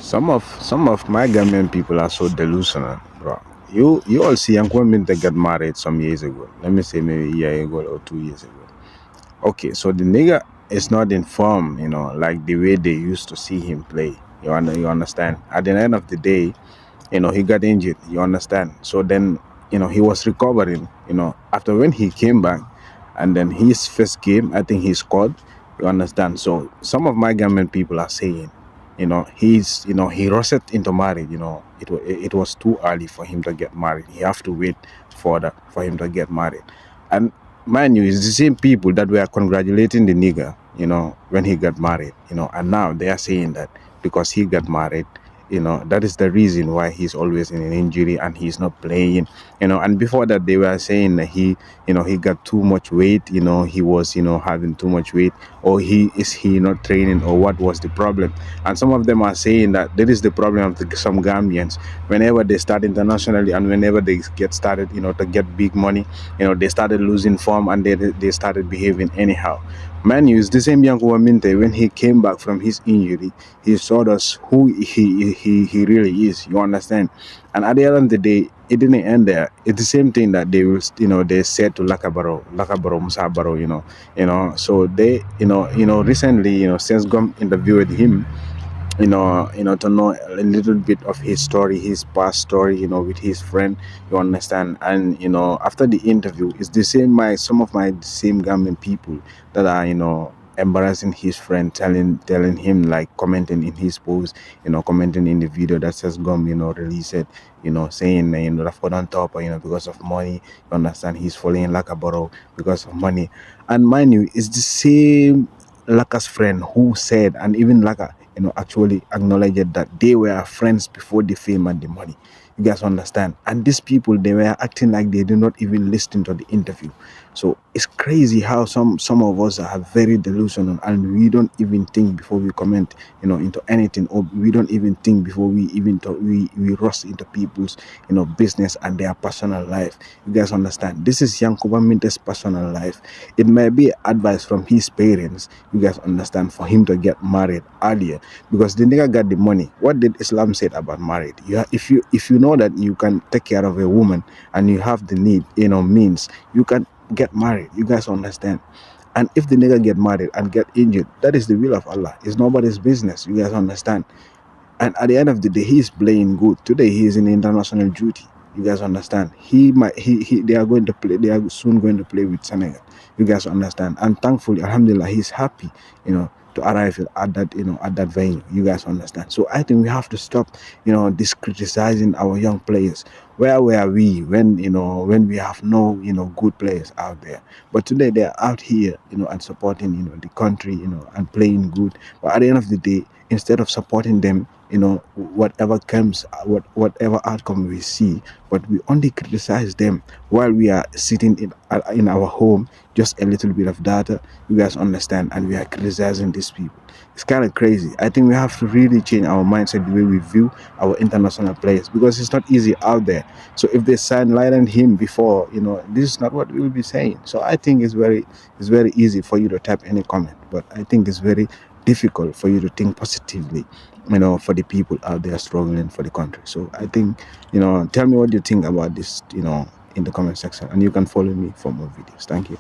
Some of my Gambian people are so delusional, bro. You all see young women that got married some years ago. Let me say maybe a year ago or 2 years ago. Okay, so the nigga is not informed, like the way they used to see him play. You understand? At the end of the day, he got injured. You understand? So then, he was recovering. After when he came back, and then his first game, I think he scored. You understand? So some of my government people are saying, he rushed into marriage. It was too early for him to get married. He have to wait for him to get married. And mind you, it's the same people that were congratulating the nigga, when he got married. And now they are saying that because he got married, that is the reason why he's always in an injury and he's not playing. And before that they were saying that he got too much weight. He was having too much weight, or he not training, or what was the problem. And some of them are saying that that is the problem of some Gambians. Whenever they start internationally and whenever they get started, to get big money, they started losing form, and they started behaving anyhow. Manu is the same Yankuba Minte. When he came back from his injury, he showed us who he really is. You understand? And at the end of the day, it didn't end there. It's the same thing that they will, they said to Lakabaro Musabaro. So they, recently, since Gom interviewed him, to know a little bit of his story, his past story, with his friend. You understand? And after the interview, it's the same some of my same Gambian people that are embarrassing his friend, telling him, like, commenting in his post, commenting in the video that says Gum, release it, saying that's what on top, because of money. You understand? He's falling like a borrow because of money. And mind you, it's the same Laka's friend who said, and even Laka, actually acknowledged that they were friends before the fame and the money. You guys understand? And these people, they were acting like they did not even listen to the interview. So it's crazy how some of us are very delusional, and we don't even think before we comment, into anything, or we don't even think before we even talk, we rush into people's, business and their personal life. You guys understand? This is Yankuba Minte's personal life. It may be advice from his parents. You guys understand? For him to get married earlier, because the nigga got the money. What did Islam say about marriage? If you know that you can take care of a woman and you have the need, means, you can get married. You guys understand? And if the nigga get married and get injured, that is the will of Allah. It's nobody's business. You guys understand? And at the end of the day, he's playing good. Today he is in international duty. You guys understand? They are going to play. They are soon going to play with Senegal. You guys understand? And thankfully, Alhamdulillah, he's happy, to arrive at that, at that venue. You guys understand? So I think we have to stop, this criticizing our young players. Where were we when we have no, good players out there? But today they are out here, and supporting, the country, and playing good. But at the end of the day, instead of supporting them, whatever comes, whatever outcome we see, but we only criticize them while we are sitting in our home, just a little bit of data. You guys understand? And we are criticizing these people. It's kind of crazy. I think we have to really change our mindset, the way we view our international players, because it's not easy out there. So if they sidelined him before, this is not what we will be saying. So I think it's very easy for you to type any comment, but I think it's very difficult for you to think positively, for the people out there struggling for the country. So I think, tell me what you think about this, in the comment section, and you can follow me for more videos. Thank you.